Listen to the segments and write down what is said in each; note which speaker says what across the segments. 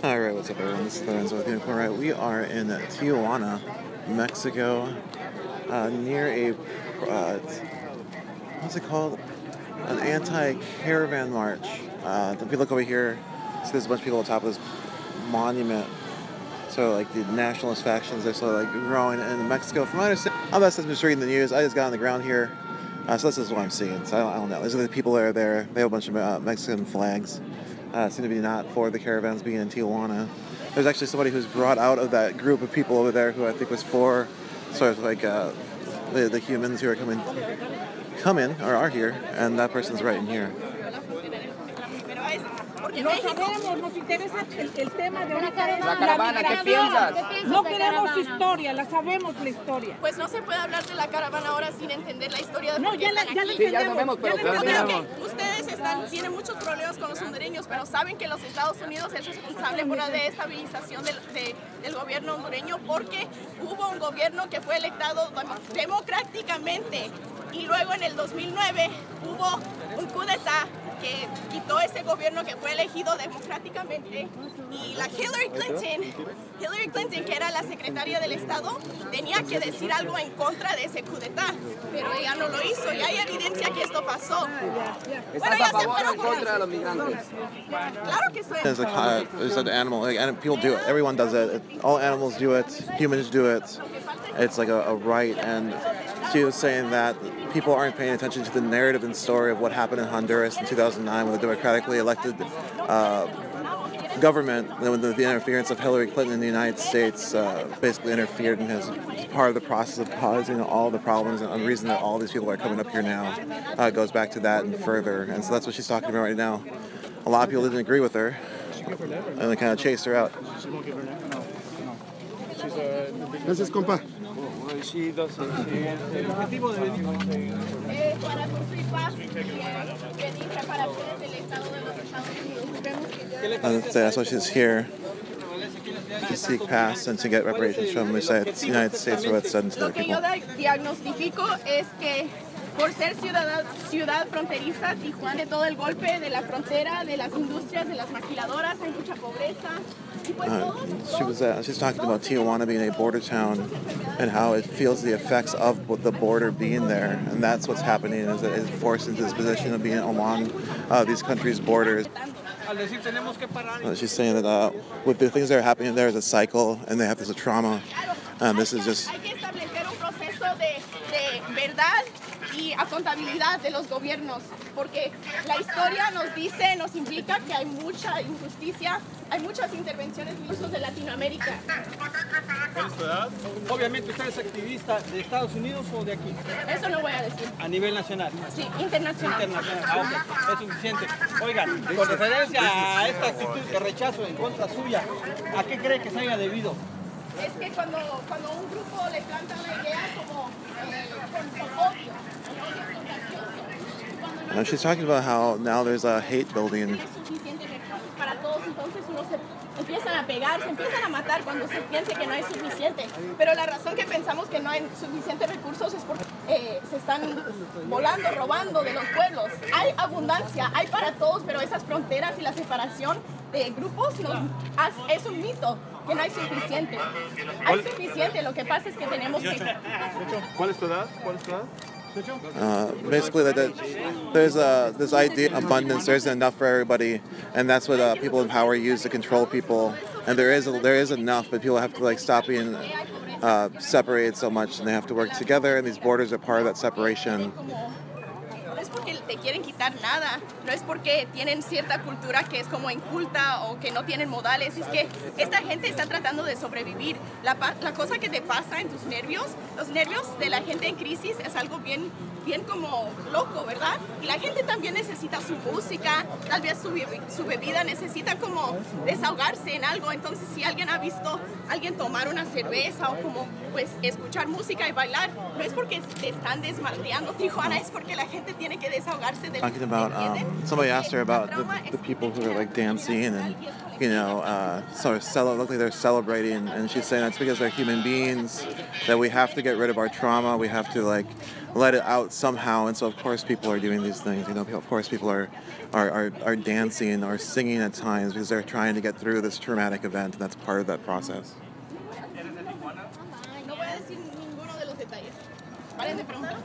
Speaker 1: Alright, what's up everyone? This is Lorenzo with Unicorn Riot. We are in Tijuana, Mexico, near a, what's it called? An anti-caravan march. If you look over here, see there's a bunch of people on top of this monument. So like the nationalist factions are sort of like growing in Mexico. From my understanding, all that stuff's just reading the news. I just got on the ground here, so this is what I'm seeing. So I don't know. These are the people that are there. They have a bunch of Mexican flags. Seem to be not for the caravans being in Tijuana. There's actually somebody who's brought out of that group of people over there who I think was for sort of like the humans who are coming or are here, and that person's right in here.
Speaker 2: No sabemos, nos interesa el tema de una caravana.
Speaker 3: La caravana, ¿qué piensas?
Speaker 2: No queremos historia, la sabemos la historia.
Speaker 4: Pues no se puede hablar de la caravana ahora sin entender la historia de
Speaker 2: No,
Speaker 4: por qué
Speaker 2: ya
Speaker 4: están
Speaker 2: la
Speaker 4: aquí.
Speaker 3: Sí, ya sabemos, pero
Speaker 4: Yo creo que ustedes tienen muchos problemas con los hondureños, pero saben que los Estados Unidos es responsable por la desestabilización del gobierno hondureño porque hubo un gobierno que fue electado democráticamente y luego en el 2009 hubo un coup d'etat que quitó ese gobierno que fue elegido democráticamente y la Hillary Clinton, que era la secretaria del Estado, tenía que decir algo en contra de ese coup d'etat, pero ella no lo hizo y hay evidencia que esto pasó. Bueno, ya se fueron por
Speaker 3: contra de los migrantes.
Speaker 4: Claro que soy.
Speaker 1: There's an animal, and people do it. Everyone does it. All animals do it. Humans do it. It's like a right, and she was saying that people aren't paying attention to the narrative and story of what happened in Honduras in 2009 when the democratically elected government, when the interference of Hillary Clinton in the United States basically interfered and is part of the process of causing all the problems and the reason that all these people are coming up here now goes back to that and further. And so that's what she's talking about right now. A lot of people didn't agree with her, and they kind of chased her out.
Speaker 5: Gracias, compa.
Speaker 4: Para construir paz y pedir reparaciones del Estado de los Estados Unidos.
Speaker 1: That's why she's here, to seek past and to get reparations from the United States for what's done to
Speaker 4: Lo
Speaker 1: their
Speaker 4: que
Speaker 1: people.
Speaker 4: yo diagnostifico es que por ser ciudad fronteriza, Tijuana, de todo el golpe de la frontera, de las industrias, de las maquiladoras, hay mucha pobreza. Y pues
Speaker 1: She's talking about Tijuana being a border town and how it feels the effects of the border being there, and that's what's happening, is that it's forced into this position of being along these countries' borders. She's saying that with the things that are happening there is a cycle, and they have this trauma, and this is just.
Speaker 4: Hay que establecer un proceso de verdad y accountabilidad de los gobiernos, porque la historia nos implica que hay mucha injusticia, hay muchas intervenciones incluso de Latinoamérica.
Speaker 6: ¿Cuál es tu edad? Obviamente usted es activista de Estados Unidos o de aquí.
Speaker 4: Eso no voy a decir.
Speaker 6: A nivel nacional.
Speaker 4: Sí, internacional.
Speaker 6: Internacional. Ok, es suficiente. Oigan, con referencia a esta actitud de rechazo en contra suya, ¿a qué cree que se haya debido?
Speaker 4: Es que cuando un grupo le planta una idea como con odio,
Speaker 1: She's talking about how now there's a hate building.
Speaker 4: para todos, entonces uno se empiezan a pegar, se empiezan a matar cuando se piense que no hay suficiente. Pero la razón que pensamos que no hay suficientes recursos es porque se están volando, robando de los pueblos. Hay abundancia, hay para todos, pero esas fronteras y la separación de grupos es un mito, que no hay suficiente. Hay suficiente, lo que pasa es que tenemos que...
Speaker 6: ¿Cuál es tu edad?
Speaker 1: Basically, that there's this idea of abundance. There's enough for everybody, and that's what people in power use to control people. And there is enough, but people have to stop being separated so much, and they have to work together. And these borders are part of that separation.
Speaker 4: No es porque te quieren quitar nada, no es porque tienen cierta cultura que es como inculta o que no tienen modales, es que esta gente está tratando de sobrevivir. La cosa que te pasa en tus nervios, los nervios de la gente en crisis es algo bien como loco, ¿verdad? Y la gente también necesita su música, tal vez su bebida, necesita como desahogarse en algo. Entonces si alguien ha visto a alguien tomar una cerveza o como pues escuchar música y bailar, no es porque te están desmadreando Tijuana, es porque la gente tiene que desahogarse de
Speaker 1: Talking about somebody asked her about the people who are dancing and look like they're celebrating, and she's saying that's because they're human beings, that we have to get rid of our trauma, we have to like let it out somehow, and so of course people are doing these things, of course people are dancing or singing at times because they're trying to get through this traumatic event, and that's part of that process.
Speaker 4: No voy a decir ninguno de los detalles. Paren de preguntar,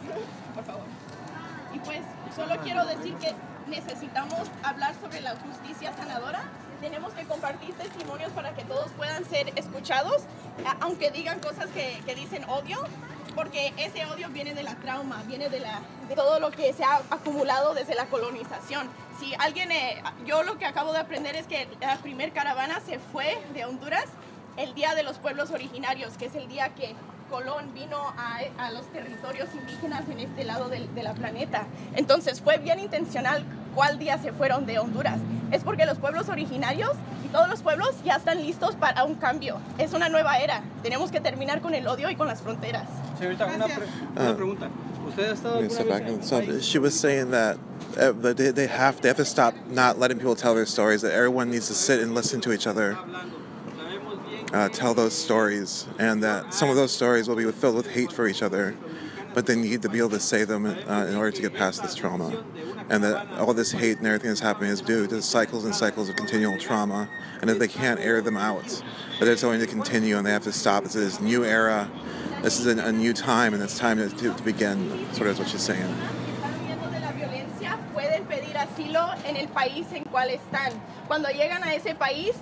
Speaker 4: por favor. Y pues solo quiero decir que necesitamos hablar sobre la justicia sanadora. Tenemos que compartir testimonios para que todos puedan ser escuchados, aunque digan cosas que dicen odio, porque ese odio viene de la trauma, viene de todo lo que se ha acumulado desde la colonización. Si alguien, yo lo que acabo de aprender es que la primer caravana se fue de Honduras el Día de los Pueblos Originarios, que es el día que Colón vino a los territorios indígenas en este lado de la planeta. Entonces fue bien intencional cuál día se fueron de Honduras. Es porque los pueblos originarios y todos los pueblos ya están listos para un cambio. Es una nueva era. Tenemos que terminar con el odio y con las fronteras.
Speaker 6: Señorita, una pregunta. ¿Usted ha estado alguna vez en el país?
Speaker 1: She was saying that they have to stop not letting people tell their stories, that everyone needs to sit and listen to each other. Tell those stories, and that some of those stories will be filled with hate for each other, but they need to be able to say them in order to get past this trauma, and that all this hate and everything that's happening is due to cycles and cycles of continual trauma, and if they can't air them out, that it's going to continue and they have to stop. It's this new era, this is a new time, and it's time to begin, sort of what she's saying.
Speaker 4: Pueden pedir asilo en el país en cual están. Cuando llegan a ese país,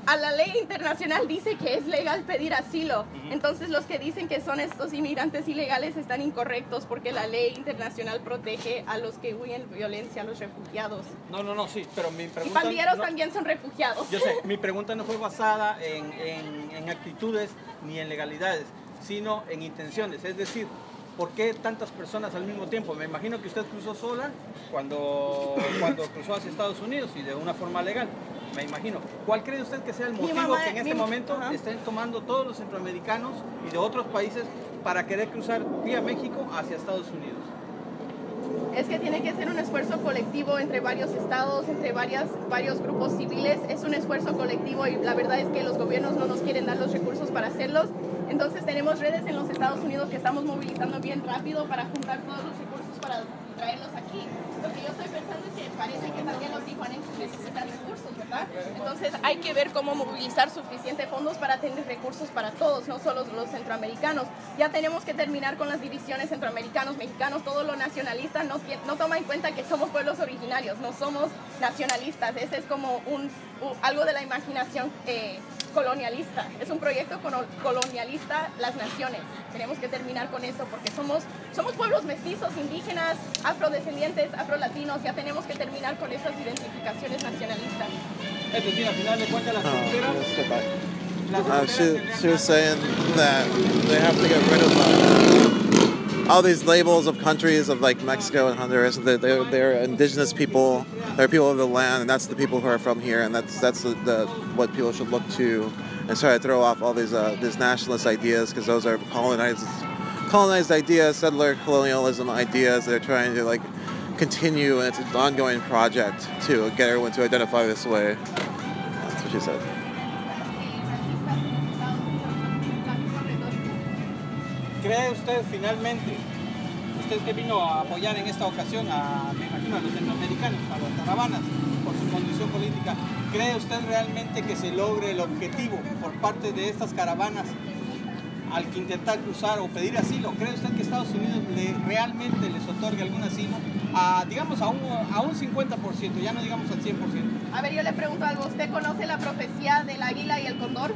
Speaker 4: a la ley internacional dice que es legal pedir asilo. Entonces los que dicen que son estos inmigrantes ilegales están incorrectos, porque la ley internacional protege a los que huyen de violencia, a los refugiados.
Speaker 6: No, sí, pero mi pregunta...
Speaker 4: Y pandilleros también son refugiados.
Speaker 6: Yo sé, mi pregunta no fue basada en actitudes ni en legalidades, sino en intenciones. Es decir, ¿por qué tantas personas al mismo tiempo? Me imagino que usted cruzó sola cuando cruzó hacia Estados Unidos y de una forma legal. Me imagino. ¿Cuál cree usted que sea el motivo que en este momento estén tomando todos los centroamericanos y de otros países para querer cruzar vía México hacia Estados Unidos?
Speaker 4: Es que tiene que ser un esfuerzo colectivo entre varios estados, entre varios grupos civiles. Es un esfuerzo colectivo y la verdad es que los gobiernos no nos quieren dar los recursos para hacerlos. Entonces tenemos redes en los Estados Unidos que estamos movilizando bien rápido para juntar todos los recursos para traerlos aquí. Lo que yo estoy pensando es que parece que también los tijuanenses necesitan recursos, ¿verdad? Entonces hay que ver cómo movilizar suficientes fondos para tener recursos para todos, no solo los centroamericanos. Ya tenemos que terminar con las divisiones centroamericanos, mexicanos, todo lo nacionalista no toma en cuenta que somos pueblos originarios, no somos nacionalistas. Ese es como algo de la imaginación colonialista. Es un proyecto colonialista las naciones. Tenemos que terminar con eso porque somos pueblos mestizos, indígenas, afrodescendientes, afrolatinos. Ya tenemos que terminar con esas identificaciones nacionalistas.
Speaker 6: Es decir, al final de cuentas las fronteras...
Speaker 1: She was saying that they have to get rid of all these labels of countries of like Mexico and Honduras. They're indigenous people. They're people of the land, and that's the people who are from here, and that's what people should look to, and try to throw off all these nationalist ideas, because those are colonized ideas, settler colonialism ideas. They're trying to like continue, and it's an ongoing project to get everyone to identify this way. That's what she said.
Speaker 6: ¿Cree usted finalmente, usted que vino a apoyar en esta ocasión me imagino a los centroamericanos, a las caravanas, por su condición política, cree usted realmente que se logre el objetivo por parte de estas caravanas al que intentar cruzar o pedir asilo? ¿Cree usted que Estados Unidos realmente les otorgue algún asilo digamos a un 50%, ya no digamos al 100%?
Speaker 4: A ver, yo le pregunto algo. ¿Usted conoce la profecía del águila y el cóndor?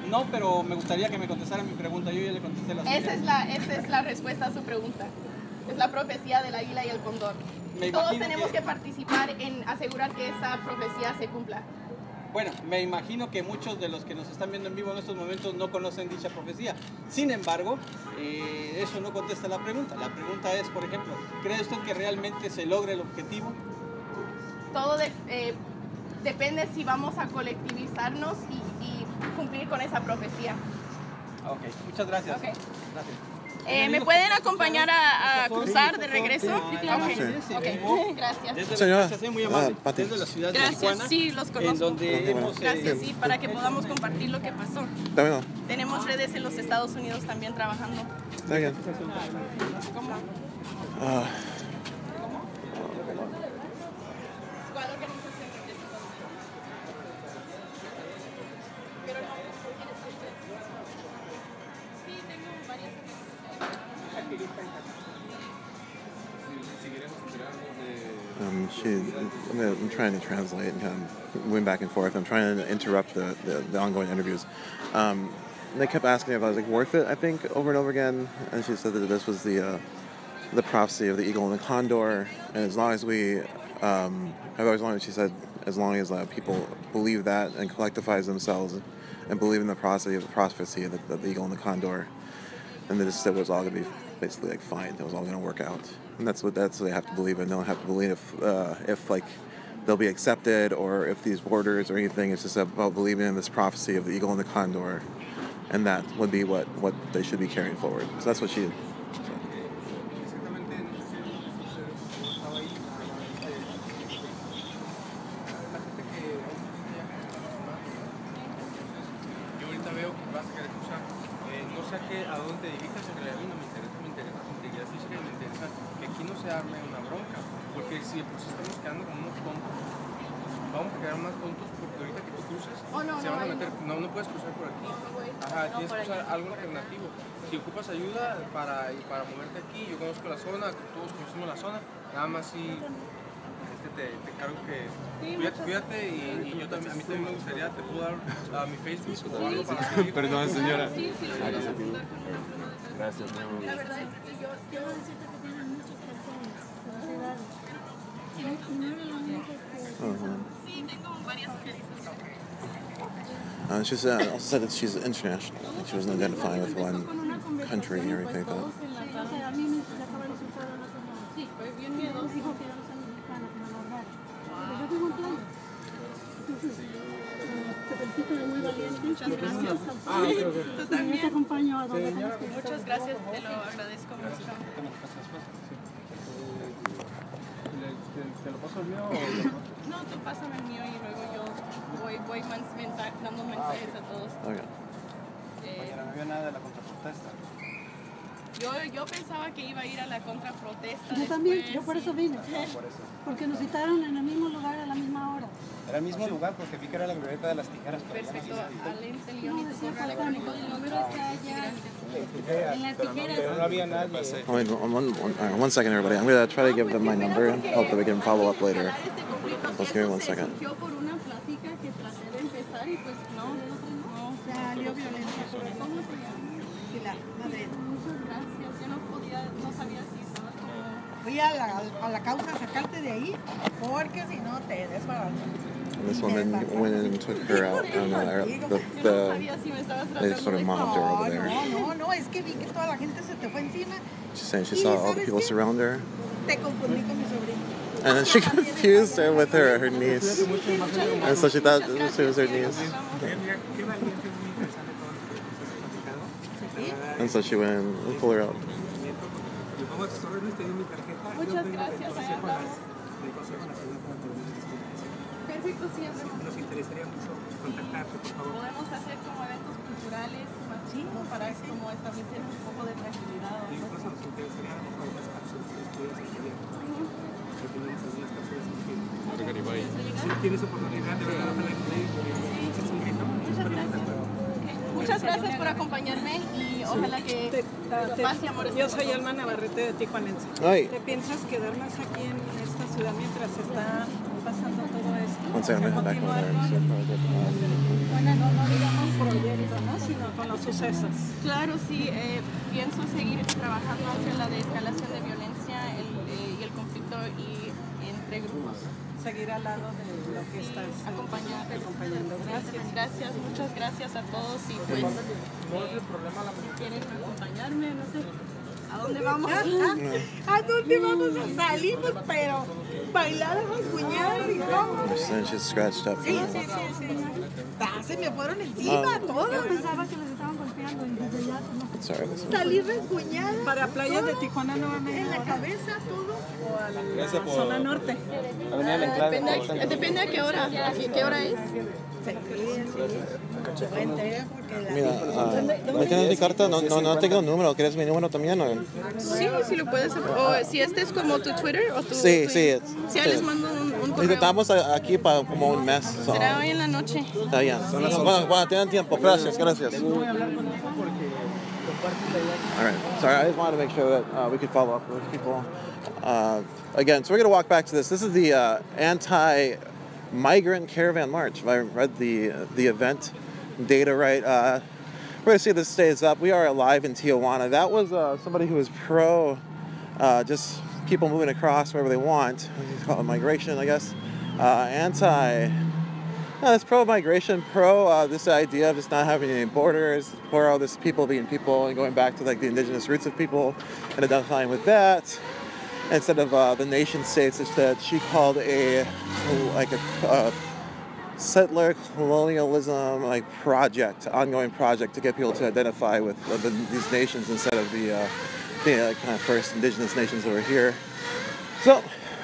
Speaker 6: No, pero me gustaría que me contestara mi pregunta. Yo ya le contesté la suya.
Speaker 4: Esa es la respuesta a su pregunta. Es la profecía del águila y el cóndor. Todos tenemos que participar en asegurar que esa profecía se cumpla.
Speaker 6: Bueno, me imagino que muchos de los que nos están viendo en vivo en estos momentos no conocen dicha profecía. Sin embargo, eso no contesta la pregunta. La pregunta es, por ejemplo, ¿cree usted que realmente se logre el objetivo?
Speaker 4: Todo depende si vamos a colectivizarnos y cumplir con esa profecía.
Speaker 6: Ok, muchas gracias.
Speaker 4: Okay.
Speaker 6: Gracias.
Speaker 4: ¿Me pueden acompañar a cruzar de regreso? Ok, gracias.
Speaker 1: Señora,
Speaker 6: muy amable.
Speaker 1: Pati.
Speaker 6: Desde la ciudad de
Speaker 4: Gracias,
Speaker 6: Tijuana,
Speaker 4: sí, los
Speaker 6: en
Speaker 4: conozco.
Speaker 6: donde hemos...
Speaker 4: Gracias, sí, para que podamos compartir lo que pasó.
Speaker 1: Está bien.
Speaker 4: Tenemos redes en los Estados Unidos también trabajando.
Speaker 1: Está bien.
Speaker 4: ¿Cómo? ¿Cuál organización es? Pero no, sí, tengo varias
Speaker 1: I'm trying to translate and kind of moving back and forth. I'm trying to interrupt the ongoing interviews. They kept asking if I was like worth it, I think, over and over again. And she said that this was the prophecy of the eagle and the condor. And as long as we, I've always wanted, she said, as long as people believe that and collectivize themselves and believe in the prophecy of the eagle and the condor, and then it was all going to be basically like fine. It was all going to work out. And that's what they have to believe in. They don't have to believe if like they'll be accepted or if these borders or anything. It's just about believing in this prophecy of the eagle and the condor, and that would be what they should be carrying forward. So that's what she did.
Speaker 7: A dónde te dirijas, en realidad a mí no me interesa tu integridad física y me interesa que aquí no se arme una bronca, porque si pues estamos quedando como unos tontos, vamos a quedar más tontos porque ahorita que tú cruces se van a meter, no puedes cruzar por aquí, tienes que usar algo alternativo. Si ocupas ayuda para moverte aquí, yo conozco la zona, todos conocemos la zona, nada más si te encargo que cuídate y yo también, a mí también me gustaría, te puedo dar mi Facebook o algo para seguir.
Speaker 8: Perdón, señora.
Speaker 7: Gracias, muy amable.
Speaker 2: La verdad es que yo quiero decirte que tienen muchas personas, sociedades. Y no era lo único que...
Speaker 4: Sí, tengo varias sugerencias.
Speaker 1: She also said that she's international. She wasn't identifying with one country or anything like that.
Speaker 2: O sea, a mí me acaba de resultar una semana. Sí, pues bien miedo. Nos dijo que ya no son mexicanos, que me lo hablaron. Pero yo tengo un plan. Entonces, te felicito de muy valiente.
Speaker 4: Muchas gracias.
Speaker 2: Tú también. Te acompaño a donde tengas que ir.
Speaker 4: Muchas gracias, te lo agradezco mucho.
Speaker 7: ¿Te lo paso el mío o
Speaker 4: No, tú pásame el mío y luego yo voy dando mensajes a todos.
Speaker 6: Mañana no había nada de la contraprotesta.
Speaker 4: Yo pensaba que iba a ir a la contraprotesta.
Speaker 2: Yo también,
Speaker 4: después,
Speaker 2: yo por eso vine. Porque nos citaron en el mismo lugar a la misma hora.
Speaker 6: Era el mismo lugar porque vi que era la glorieta de las tijeras.
Speaker 4: Perfecto, Alex, el guión y tu
Speaker 2: Decía
Speaker 4: correo
Speaker 2: por
Speaker 4: electrónico.
Speaker 2: el número está allá. En las tijeras.
Speaker 6: Pero no había nadie.
Speaker 1: One second, everybody. I'm going to try to give them my number and hope that we can follow up later.
Speaker 4: Este conflicto
Speaker 1: Let's
Speaker 4: que
Speaker 1: give me one
Speaker 4: se
Speaker 1: second.
Speaker 4: surgió por una plática que traté de empezar y pues no salió violencia. ¿Cómo se llama?
Speaker 2: Pilar, Madrid.
Speaker 4: Muchas gracias. Yo no sabía si estaba como...
Speaker 9: Fui a la causa a sacarte de ahí, porque si no te desbaratas.
Speaker 1: And this woman went in and took her out on they sort of mobbed her over there.
Speaker 9: No, es que vi que toda la gente se te fue encima.
Speaker 1: She's saying she saw all the people surround her.
Speaker 9: Te confundí con mi sobrino.
Speaker 1: And then she confused her with her niece. And so she thought she was her niece. And so she went and pulled her out.
Speaker 4: Muchas gracias. Perfecto, sí,
Speaker 10: nos interesaría mucho contactarte, por favor.
Speaker 4: Podemos hacer como eventos culturales para como establecer un poco de tranquilidad.
Speaker 10: Incluso nos interesaría algunas cápsulas que estuvieras estudiando. Que tenemos algunas cápsulas que si tienes oportunidad de verdad, ojalá que es un grito.
Speaker 4: Muchas gracias. Muchas gracias por acompañarme y ojalá que paz y amor.
Speaker 9: Yo soy Alma Navarrete de Tijuanense. ¿Te piensas quedar más aquí en esta ciudad mientras está pasando todo esto?
Speaker 1: One second, I'm back over there.
Speaker 9: Bueno, no digamos proyecto, ¿no? Sino con los sucesos.
Speaker 4: Claro, sí. Pienso seguir trabajando hacia la desescalación de violencia y el conflicto y entre grupos.
Speaker 9: Seguir al lado de lo que estás acompañando.
Speaker 4: Gracias, muchas gracias a todos y pues si quieren acompañarme, no sé, ¿a dónde vamos?
Speaker 9: ¿A dónde vamos a salir? Pues, pero bailar a las cuñadas y todo.
Speaker 1: She's scratched up.
Speaker 9: Sí. Se me fueron encima todos.
Speaker 2: Yo pensaba que les estaban golpeando.
Speaker 1: Sorry.
Speaker 2: Salí resguñada.
Speaker 9: Para playas de Tijuana no van a ir
Speaker 2: en la cabeza, todo.
Speaker 9: O a la zona norte.
Speaker 4: Depende a qué hora. ¿Qué hora es?
Speaker 1: Mira, ¿no tienes mi carta? No tengo el número. ¿Quieres mi número también? ¿O?
Speaker 4: Sí, sí lo puedes. O si este es como tu Twitter o tu.
Speaker 1: Sí.
Speaker 4: Sí, les mando un correo.
Speaker 1: Estamos aquí para como un mes. So.
Speaker 4: Será hoy en la noche.
Speaker 1: Está bien. Bueno, tienen tiempo. Gracias.
Speaker 6: Voy a hablar con eso porque
Speaker 1: All right. Sorry, I just wanted to make sure that we could follow up with people. Again, so we're going to walk back to this. This is the Anti-Migrant Caravan March. If I read the event data right. We're going to see if this stays up. We are live in Tijuana. That was somebody who was pro just people moving across wherever they want. You call it migration, I guess. It's pro-migration, this idea of just not having any borders, pro this people being people and going back to like the indigenous roots of people and identifying with that instead of the nation states that she called a settler colonialism ongoing project to get people to identify with these nations instead of the kind of first indigenous nations that were here. So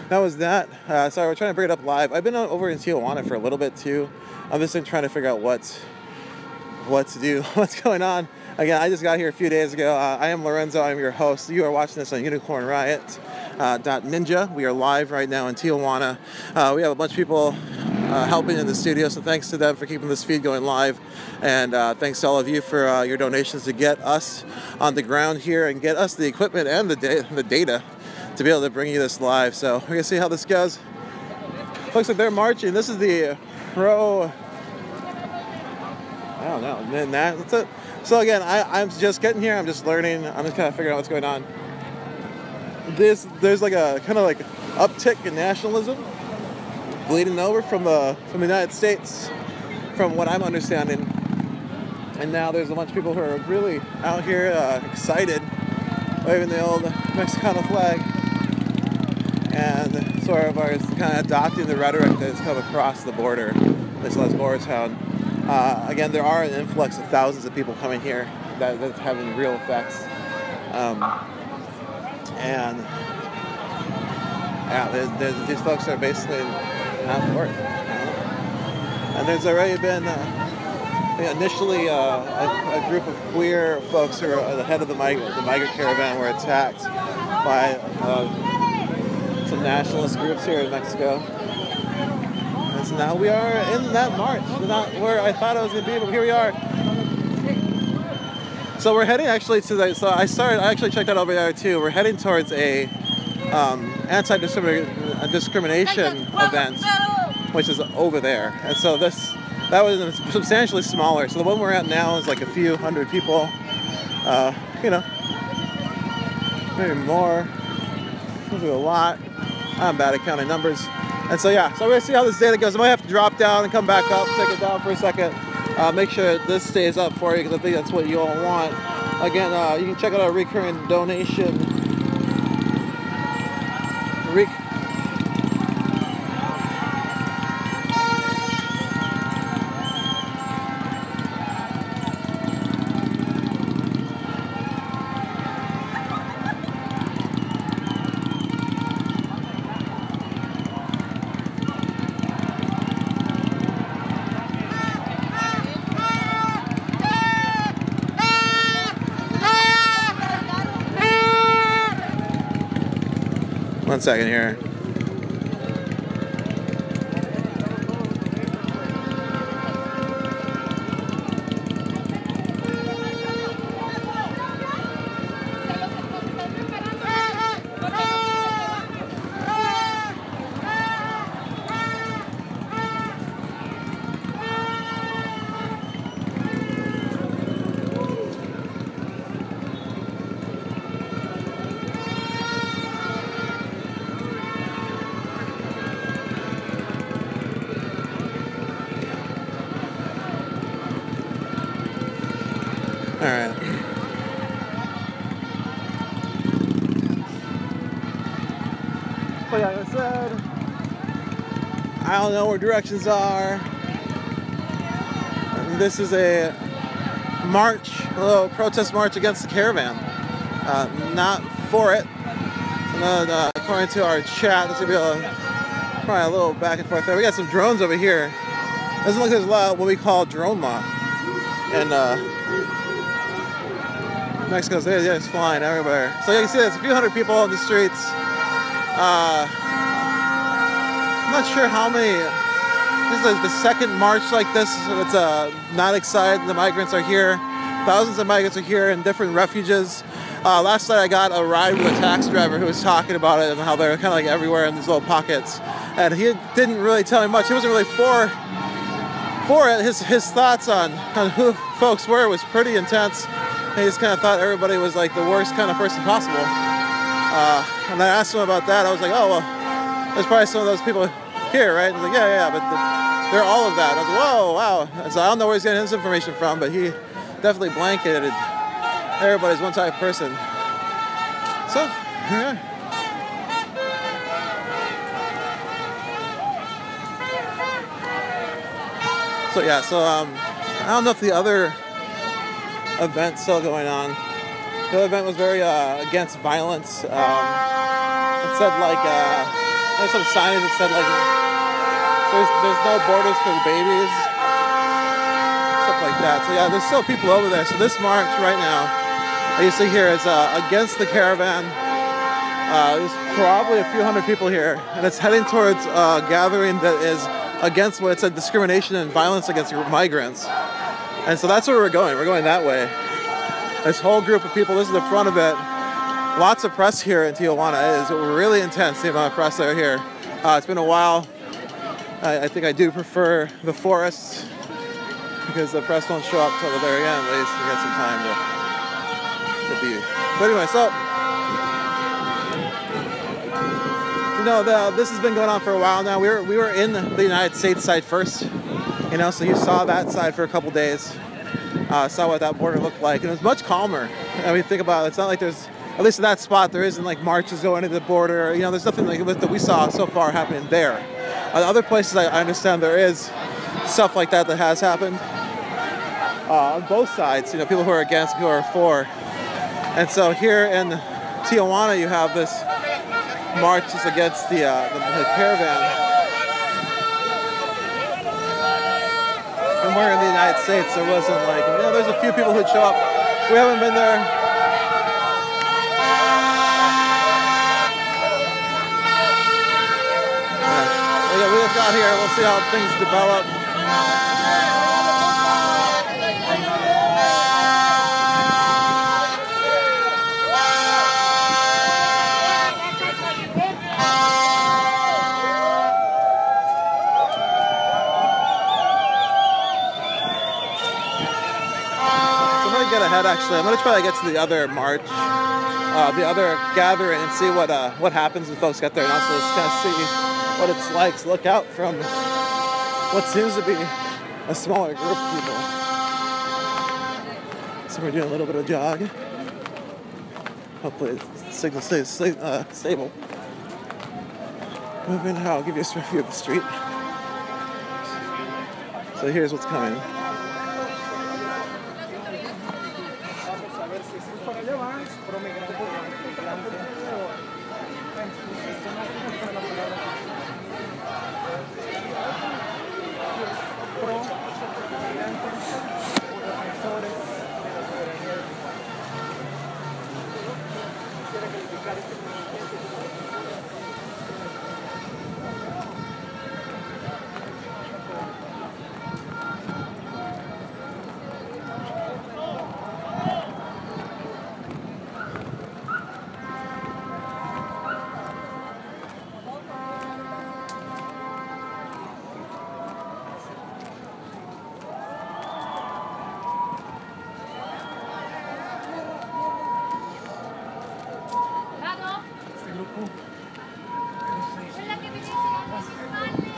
Speaker 1: that was that. Sorry, we're trying to bring it up live. I've been over in Tijuana for a little bit too. I'm just trying to figure out what to do, what's going on. Again, I just got here a few days ago. I am Lorenzo. I'm your host. You are watching this on Unicorn Riot. .ninja. We are live right now in Tijuana. We have a bunch of people helping in the studio, so thanks to them for keeping this feed going live. And thanks to all of you for your donations to get us on the ground here and get us the equipment and the data to be able to bring you this live. So we're gonna see how this goes. Looks like they're marching. This is the pro. I don't know. And then that's it. So again, I'm just getting here. I'm just learning. I'm just kind of figuring out what's going on. There's like a kind of like uptick in nationalism bleeding over from the United States, from what I'm understanding. And now there's a bunch of people who are really out here excited, waving the old Mexicano flag. And sort of are kind of adopting the rhetoric that's come across the border, this last border town. Again, there are an influx of thousands of people coming here that's having real effects. And yeah, these folks are basically not work. And there's already been initially a group of queer folks who are the head of the migrant caravan were attacked by some nationalist groups here in Mexico. And so now we are in that march. We're not where I thought I was going to be, but here we are. So we're heading actually to I actually checked out over there too. We're heading towards a anti-discrimination event, which is over there. And so that was substantially smaller. So the one we're at now is like a few hundred people, maybe more, maybe a lot. I'm bad at counting numbers. And so yeah, so we're gonna see how this data goes. I might have to drop down and come back up, take it down for a second. Make sure this stays up for you because I think that's what you all want. Again, you can check out our recurring donation. One second here. All right. But like I said, I don't know where directions are. This is march, a little protest march against the caravan. Not for it. And then, according to our chat, there's gonna be probably a little back and forth there. We got some drones over here. Doesn't look like there's a lot of what we call drone law. And Mexico's there, yeah, it's flying everywhere. So you can see there's a few hundred people on the streets. I'm not sure how many. This is the second march like this. It's not excited. The migrants are here. Thousands of migrants are here in different refuges. Last night I got a ride with a taxi driver who was talking about it and how they're kind of like everywhere in these little pockets. And he didn't really tell me much. He wasn't really for it. His thoughts on who folks were was pretty intense. And he just kind of thought everybody was like the worst kind of person possible. And I asked him about that. I was like, oh, well, there's probably some of those people here, right? And he's like, yeah, but they're all of that. I was like, whoa, wow. So I don't know where he's getting his information from, but he definitely blanketed everybody's one type of person. So, yeah. So I don't know if the other event's still going on. The other event was very against violence. It said like, there's some signage that said like, there's no borders for the babies. Stuff like that. So yeah, there's still people over there. So this march right now, you see here, is against the caravan. There's probably a few hundred people here, and it's heading towards a gathering that is against what it said, discrimination and violence against migrants. And so that's where we're going. We're going that way. This whole group of people, this is the front of it. Lots of press here in Tijuana. It is really intense, the amount of press that are here. It's been a while. I think I do prefer the forests because the press don't show up till the very end. At least we got some time to be. But anyway, so this has been going on for a while now. We were in the United States side first, so you saw that side for a couple days. Saw what that border looked like, and it was much calmer. I mean, think about it. It's not like there's, at least in that spot, there isn't like marches going into the border. There's nothing like that we saw so far happening there. Other places, I understand there is stuff like that has happened on both sides. People who are against, people who are for. And so here in Tijuana, you have this marches against the caravan. When we're in the United States, there wasn't like, there's a few people who'd show up. We haven't been there. Yeah, we just got here. We'll see how things develop. Get ahead. Actually, I'm gonna try to get to the other march, the other gathering, and see what happens when folks get there, and also just kind of see what it's like to look out from what seems to be a smaller group of people. So we're doing a little bit of jog. Hopefully the signal stays stable. Moving. I'll give you a view of the street. So here's what's coming.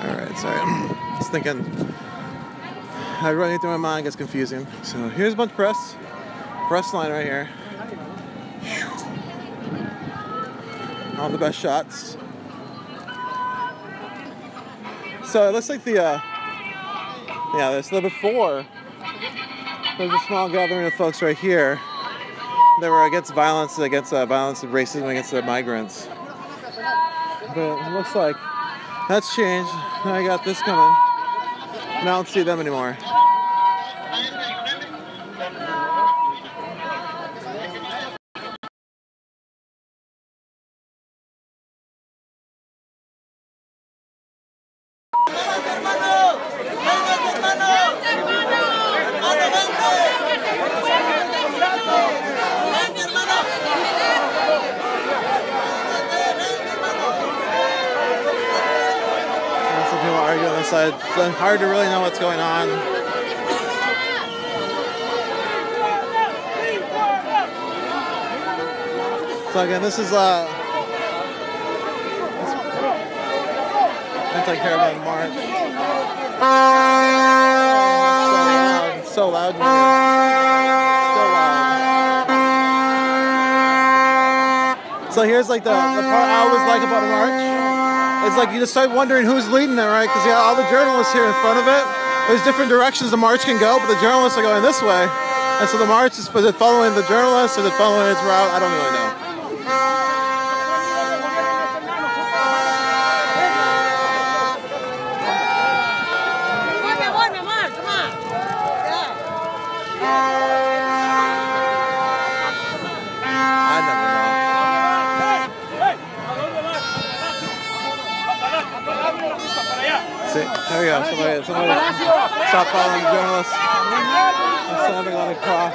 Speaker 1: Alright, sorry. I was thinking, running through my mind gets confusing. So here's a bunch of press line right here. All the best shots. So it looks like the before There's a small gathering of folks right here that were against violence and racism against the migrants. But it looks like that's changed. Now I got this coming. Now I don't see them anymore. So it's hard to really know what's going on. So again, this is anti-caravan march. It's so loud in here. So loud. So here's like the part I always like about a march. It's like you just start wondering who's leading it, right? Because you got all the journalists here in front of it. There's different directions the march can go, but the journalists are going this way. And so the march is it following the journalists or is it following its route? I don't really know. There we go. Somebody stop following the journalists. I'm standing on the cross.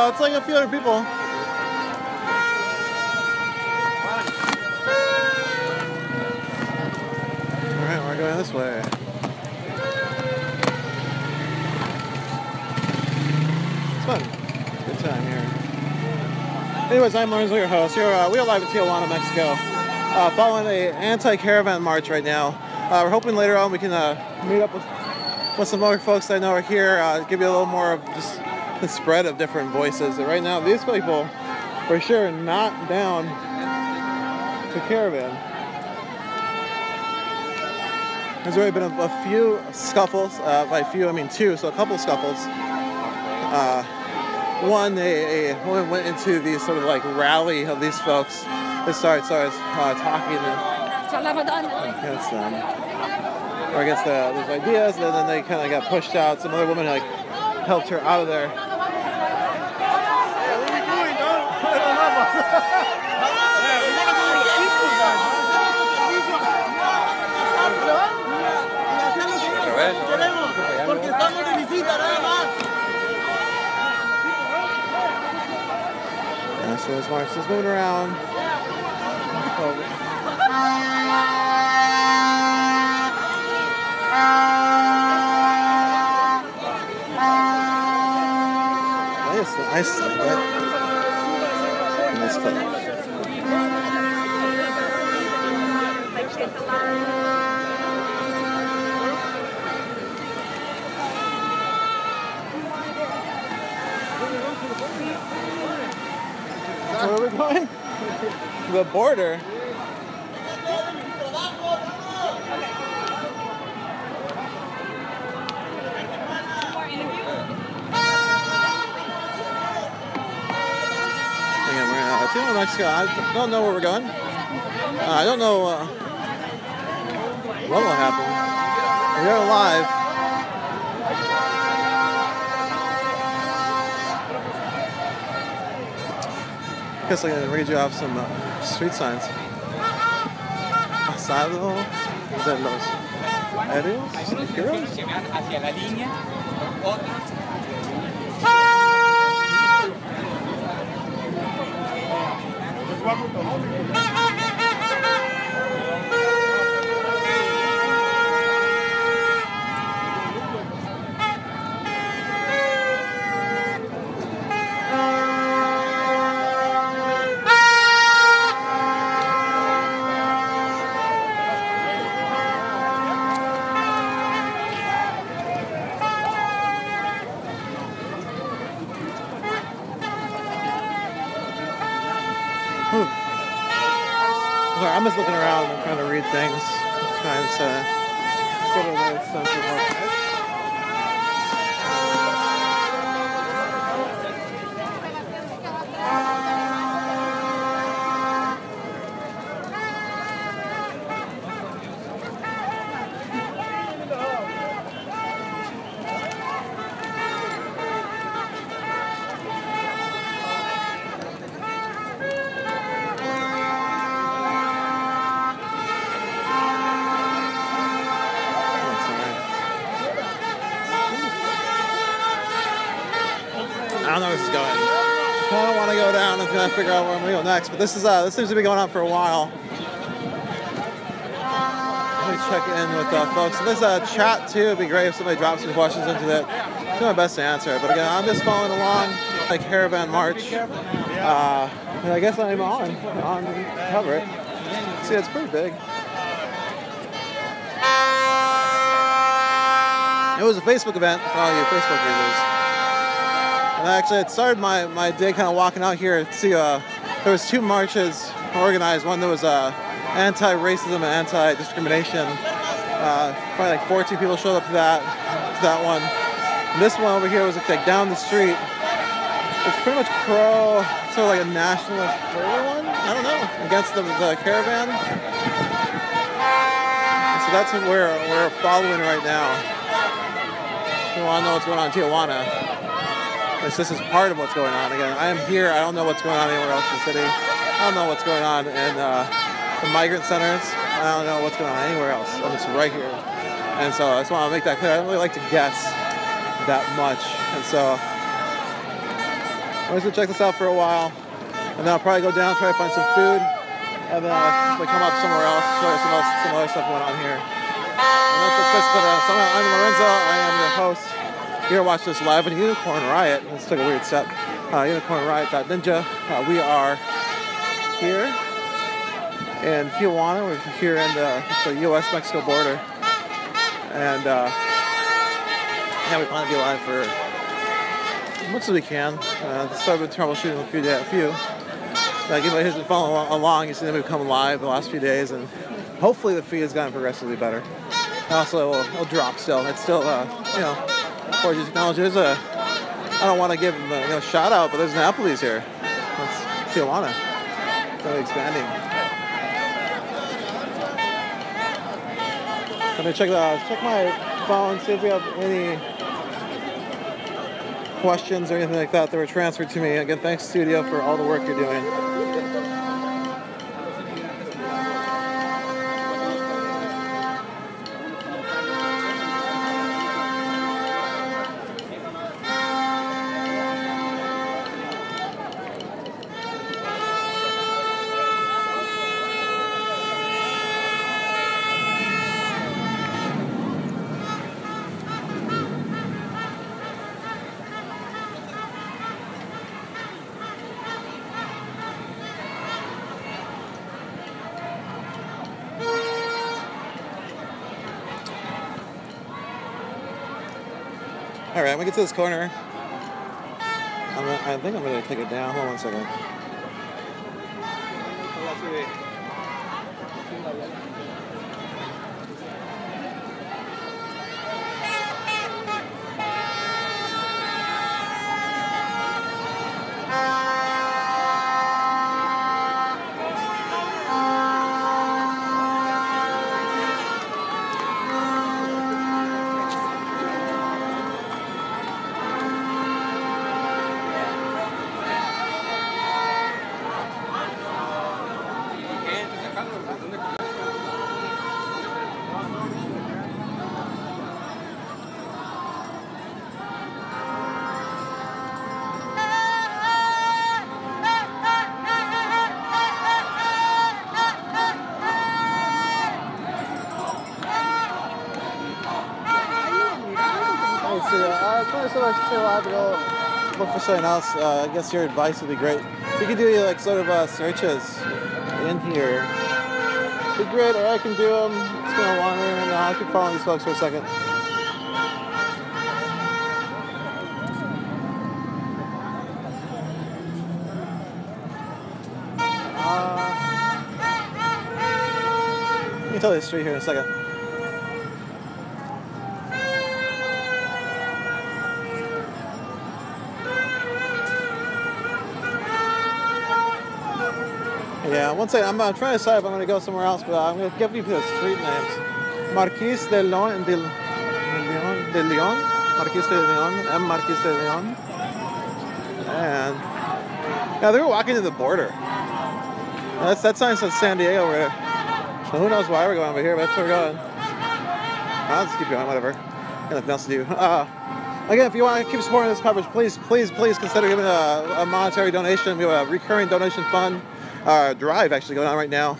Speaker 1: It's like a few other people. Alright, we're going this way. It's fun. Good time here. Anyways, I'm Lorenzo, your host. We are live in Tijuana, Mexico. Following the anti-caravan march right now. We're hoping later on we can meet up with some other folks that I know are here. Give you a little more of just the spread of different voices. And right now, these people, for sure, not down to caravan. There's already been a few scuffles. By few, I mean two, so a couple scuffles. One, a woman went into the sort of like rally of these folks. They started talking against them, or against those ideas, and then they kind of got pushed out. Some other woman like helped her out of there. So this march is moving around. Nice clip. Where are we going? The border. Again, we're in Tijuana, Mexico. I don't know where we're going. I don't know what will happen. We're live. I guess I'm going to read you off some street signs. Pasado de los aéreos. Sorry, I'm just looking around and trying to read things. Trying to get a nice sense of what. I don't know where this is going. I kind of want to go down and try to figure out where I'm going to go next, but this seems to be going on for a while. Let me check in with folks. So this chat too. It'd be great if somebody drops some questions into it. I'll do my best to answer it. But again, I'm just following along, like caravan march. And I guess I'm on to cover it. See, it's pretty big. It was a Facebook event for all you Facebook users. And actually, it started my day kind of walking out here to see, there was 2 marches organized. One that was anti-racism and anti-discrimination. Probably like 14 people showed up to that one. And this one over here was like down the street. It's pretty much sort of like a nationalist one, I don't know, against the caravan. And so that's what we're following right now. If you want to know what's going on in Tijuana. This is part of what's going on. Again, I am here. I don't know what's going on anywhere else in the city. I don't know what's going on in the migrant centers. I don't know what's going on anywhere else. I'm just right here. And so I just want to make that clear. I don't really like to guess that much. And so I'm just going to check this out for a while. And then I'll probably go down, try to find some food. And then I'll come up somewhere else, show you some other stuff going on here. And that's what's basically it. So I'm Lorenzo. I am your host. You're watching this live on Unicorn Riot. This took a weird step. UnicornRiot.ninja. We are here in Tijuana. We're here in the U.S.-Mexico border. And we plan to be live for as much as we can. Started with troubleshooting a few. Like anybody who's been following along, you see that we've come live the last few days, and hopefully the feed has gotten progressively better. And also, it'll drop still. It's still, 4G technology. I don't want to give them a shout out, but there's an Applebee's here. That's Tijuana. Really expanding. Let me check my phone, see if we have any questions or anything like that were transferred to me. Again, thanks Studio for all the work you're doing. All right, I'm gonna get to this corner. I think I'm gonna take it down. Hold on 1 second. Look for something else. I guess your advice would be great. If you could do like sort of searches in here, it'd be great. Or I can do them. It's gonna wander, and I can follow these folks for a second. can tell you the street here in a second. Yeah, one second. I'm trying to decide if I'm going to go somewhere else, but I'm going to give you the street names. Marquis de Leon, Marquis de Leon, M. Marquis de Leon. And yeah, they were walking to the border. That sign says San Diego over there. So who knows why we're going over here, but that's where we're going. I'll just keep going, whatever. Got nothing else to do. Again, if you want to keep supporting this coverage, please consider giving a monetary donation. We have a recurring donation fund drive actually going on right now.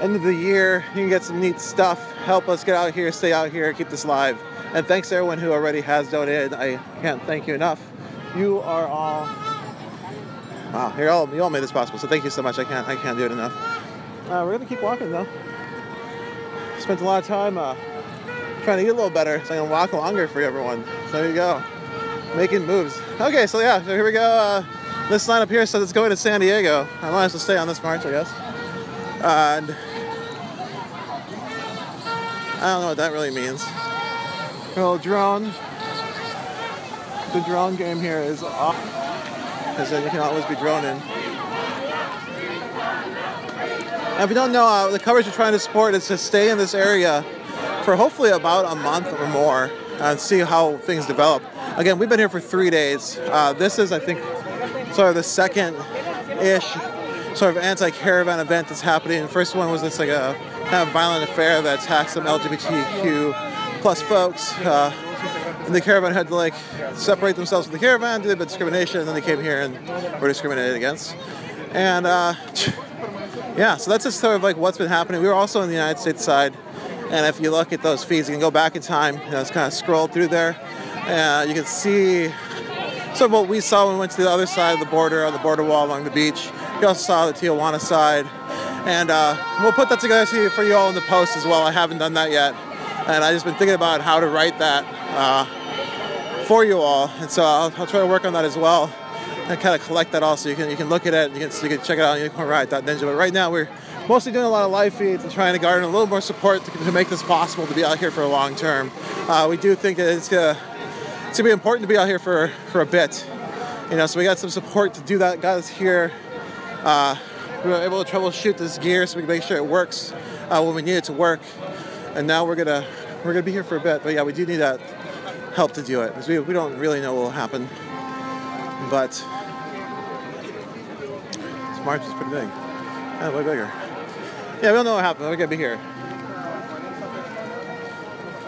Speaker 1: End of the year, you can get some neat stuff. Help us get out here, stay out here, keep this live. And thanks to everyone who already has donated. I can't thank you enough. You are all, wow, you all made this possible. So thank you so much. I can't do it enough. We're gonna keep walking though. Spent a lot of time trying to eat a little better, so I'm gonna walk longer for everyone. So there you go, making moves. Okay, so yeah, so here we go. This sign up here says it's going to San Diego. I might as well stay on this march, I guess. And I don't know what that really means. Well, drone. The drone game here is off, because then you can always be droning. And if you don't know, the coverage we're trying to support is to stay in this area for hopefully about a month or more and see how things develop. Again, we've been here for 3 days. This is, I think, sort of the second-ish sort of anti-caravan event that's happening. The first one was this like a kind of violent affair that attacked some LGBTQ plus folks. And the caravan had to like separate themselves from the caravan, do a bit of discrimination, and then they came here and were discriminated against. And yeah, so that's just sort of like what's been happening. We were also on the United States side, and if you look at those feeds, you can go back in time, it's kind of scroll through there. You can see sort of what we saw when we went to the other side of the border, on the border wall along the beach. You also saw the Tijuana side. And we'll put that together for you all in the post as well. I haven't done that yet. And I've just been thinking about how to write that for you all. And so I'll try to work on that as well and kind of collect that all so you can look at it, you can check it out on unicornriot.ninja. But right now we're mostly doing a lot of live feeds and trying to garner a little more support to make this possible to be out here for a long term. We do think that it's going to be important to be out here for a bit. You know, so we got some support to do that. Got us here. We were able to troubleshoot this gear so we can make sure it works when we need it to work. And now we're gonna be here for a bit. But yeah, we do need that help to do it because we don't really know what will happen. But this march is pretty big. Yeah, way bigger. Yeah, we don't know what happened. We're gonna be here.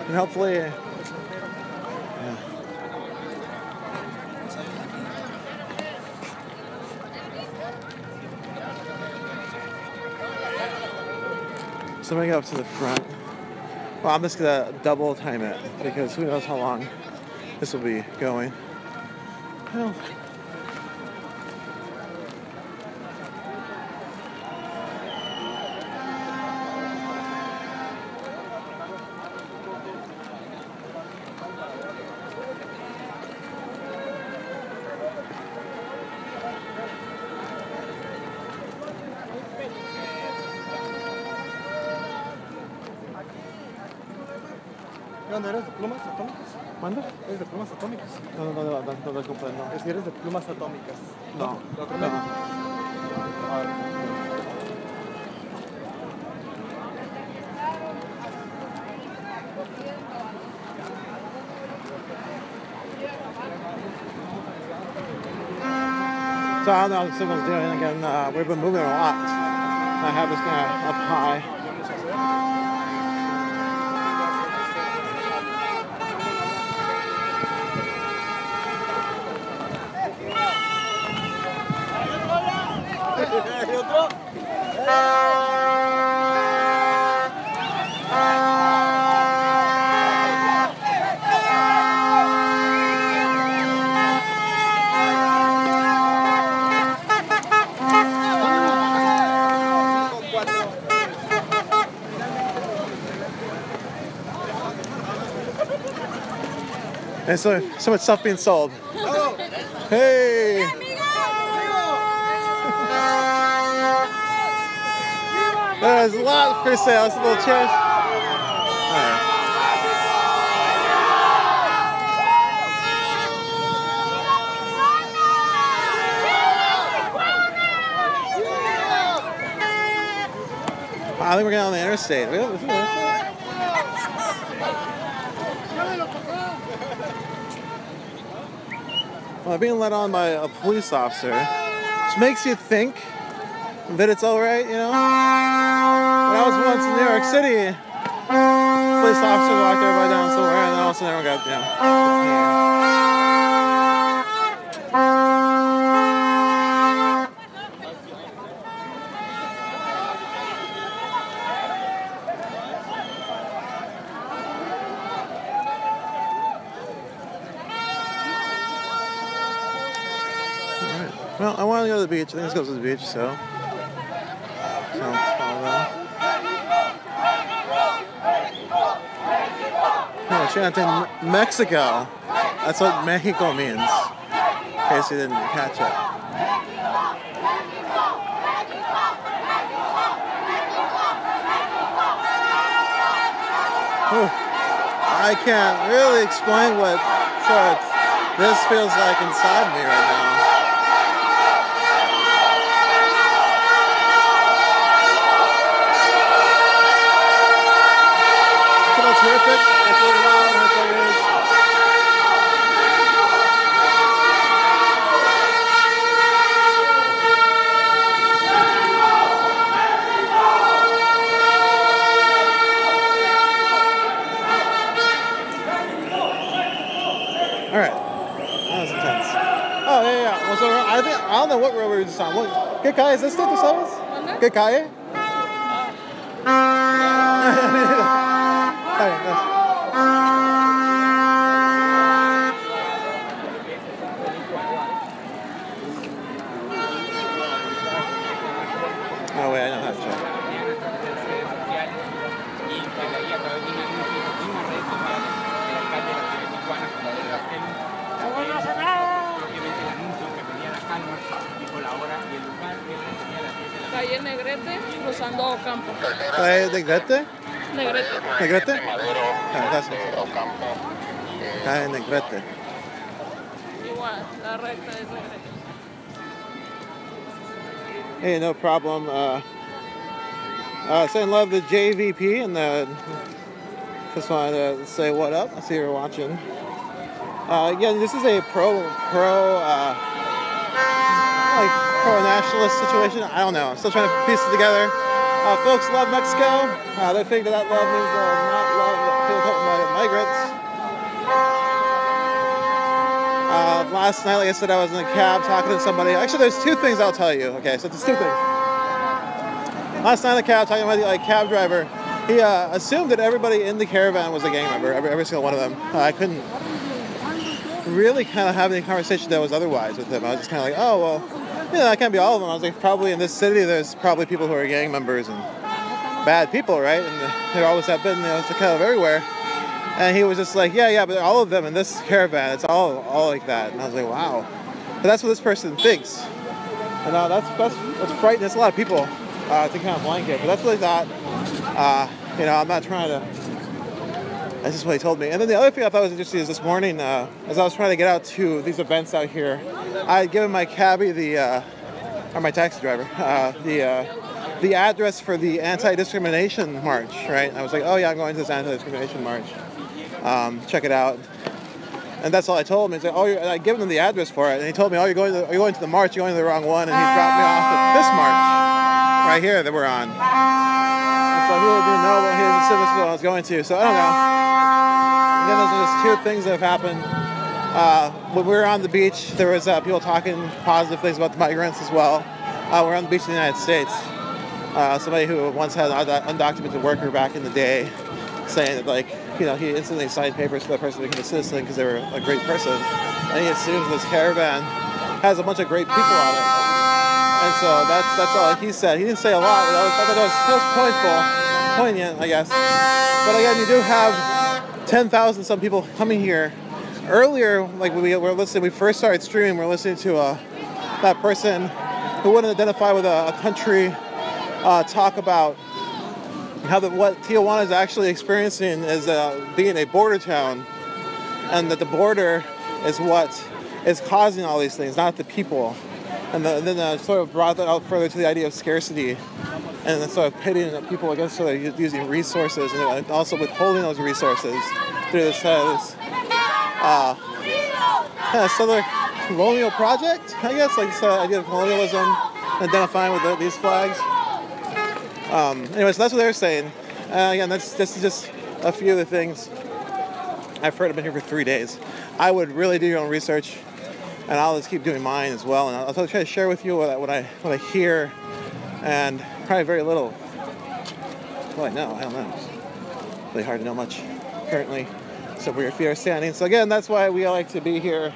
Speaker 1: And hopefully, so I'm going to go up to the front. Well, I'm just going to double time it because who knows how long this will be going. Well,
Speaker 10: ¿Eres de plumas atómicas?
Speaker 1: ¿Manda?
Speaker 10: ¿Eres de plumas atómicas?
Speaker 1: No lo comprendo.
Speaker 10: Es que eres de plumas atómicas.
Speaker 1: No. So I don't know how the signal's doing. Again, we've been moving a lot. I have this kind of up high. And so much stuff being sold. Hey! There's a lot for sale. It's a little chairs. Alright. I think we're getting on the interstate. Well, I'm being led on by a police officer, which makes you think that it's all right, you know. When I was once in New York City, police officers locked everybody down somewhere, and then all of a sudden everyone got, you know. Well, I want to go to the beach. I think this goes to the beach, so let's follow them. Oh, chanting Mexico. That's what Mexico means, in case you didn't catch it. Whew. I can't really explain what this feels like inside me right now. Terrific. It's really loud. That's what it is. All right. That was intense. Oh yeah. Well, so I don't know what road we were just on. ¿Qué calle es este? ¿Tú sabes? ¿Qué calle? Oh wait, I don't have to check.
Speaker 8: Calle Negrete, cruzando Ocampo.
Speaker 1: ¿Calle Negrete?
Speaker 8: Negrete.
Speaker 1: ¿Negrete? Ah, gracias. Calle Negrete.
Speaker 8: Igual, la recta es Negrete.
Speaker 1: Hey, no problem. Saying love to JVP, and just wanted to say what up. I see you're watching. Again, this is a pro-nationalist situation. I don't know. I'm still trying to piece it together. Folks love Mexico. They think that love means not love people talking about migrants. Last night, like I said, I was in a cab talking to somebody. Actually, there's two things I'll tell you. Okay, so there's two things. Last night in the cab, talking about the cab driver, he assumed that everybody in the caravan was a gang member, every single one of them. I couldn't really kind of have any conversation that was otherwise with him. I was just kind of like, oh, well, you know, that can't be all of them. I was like, probably in this city, there's probably people who are gang members and bad people, right? And there always have been, you know, it's kind of everywhere. And he was just like, yeah, but all of them in this caravan, it's all like that. And I was like, wow. But that's what this person thinks. And that's frightening. There's a lot of people to kind of blanket, but that's what they thought. You know, I'm not trying to. That's just what he told me. And then the other thing I thought was interesting is this morning, as I was trying to get out to these events out here, I had given my cabbie or my taxi driver, the address for the anti-discrimination march, right? I was like, oh yeah, I'm going to this anti-discrimination march. Check it out. And that's all I told him. He said, and I gave him the address for it, and he told me, oh, you're going to the march, you're going to the wrong one, and he dropped me off at this march right here that we're on. And so he didn't know what I was going to, so I don't know. Again, those are just two things that have happened. When we were on the beach, there was people talking positive things about the migrants as well. We're on the beach in the United States. Somebody who once had an undocumented worker back in the day saying that, like, you know, he instantly signed papers for that person to become a citizen because they were a great person. And he assumes this caravan has a bunch of great people on it. And so that's all he said. He didn't say a lot. I thought that was poignant, I guess. But again, you do have 10,000 some people coming here. Earlier, like we first started streaming, we're listening to that person who wouldn't identify with a country talk about what Tijuana is actually experiencing is being a border town, and that the border is what is causing all these things, not the people. And then sort of brought that out further to the idea of scarcity, and then sort of pitting people against each other using resources, and also withholding those resources through this kind of southern colonial project, I guess, like this idea of colonialism, identifying with these flags. Anyway, so that's what they're saying. Again, this is just a few of the things I've heard. I've been here for 3 days. I would really do your own research, and I'll just keep doing mine as well. And I'll try to share with you what I hear, and probably very little. Well, I don't know. It's really hard to know much currently. So where your feet are standing. So again, that's why we like to be here,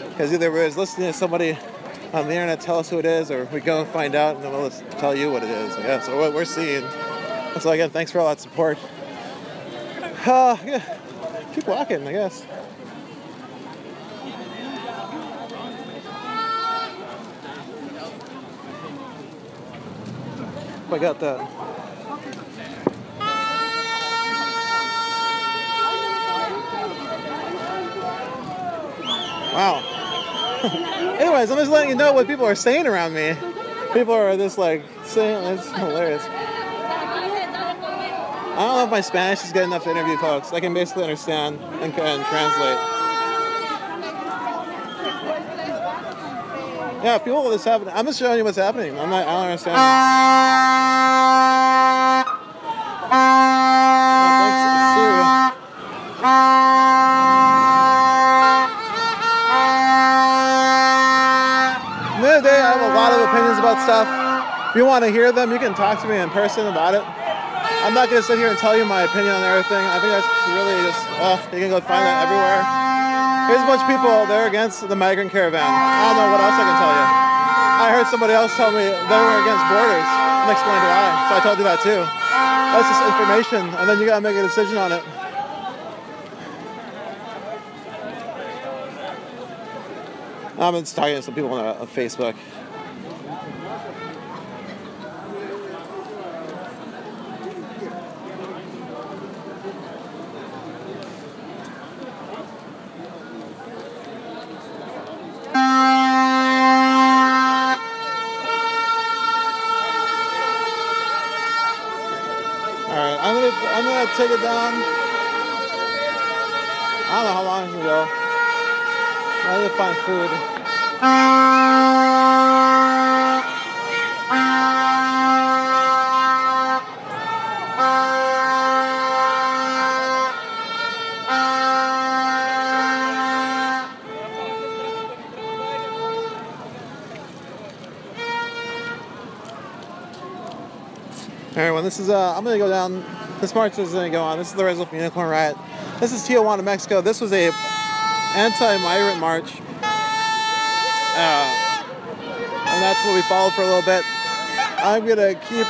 Speaker 1: because either we're listening to somebody on the internet tell us who it is, or we go and find out and then we'll just tell you what it is. Yeah, so what we're seeing. So again, thanks for all that support. Yeah, keep walking, I guess. I got that. Wow. Anyways, I'm just letting you know what people are saying around me. People are just like saying, it's hilarious. I don't know if my Spanish is good enough to interview folks. I can basically understand and translate. Yeah, people this happening. I'm just showing you what's happening. I don't understand. At the end of the day, I have a lot of opinions about stuff. If you want to hear them, you can talk to me in person about it. I'm not going to sit here and tell you my opinion on everything. I think that's really just, you can go find that everywhere. Here's a bunch of people, they're against the migrant caravan. I don't know what else I can tell you. I heard somebody else tell me they were against borders and explained why. So I told you that too. That's just information, and then you got to make a decision on it. I'm just talking to some people on Facebook. I'm gonna take it down. I don't know how long it's gonna go. I need to find food. Alright, this is I'm gonna go down. This march is going to go on. This is the Resolution Unicorn Riot. This is Tijuana, Mexico. This was a anti-migrant march. And that's what we followed for a little bit. I'm going to keep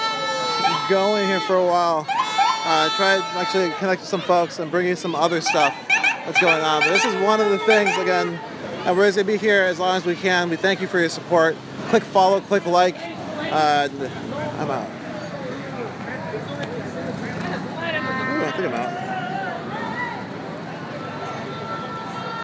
Speaker 1: going here for a while. Try to actually connect with some folks and bring you some other stuff that's going on. But this is one of the things, again, and we're going to be here as long as we can. We thank you for your support. Click follow, click like. I'm out. I think I'm out.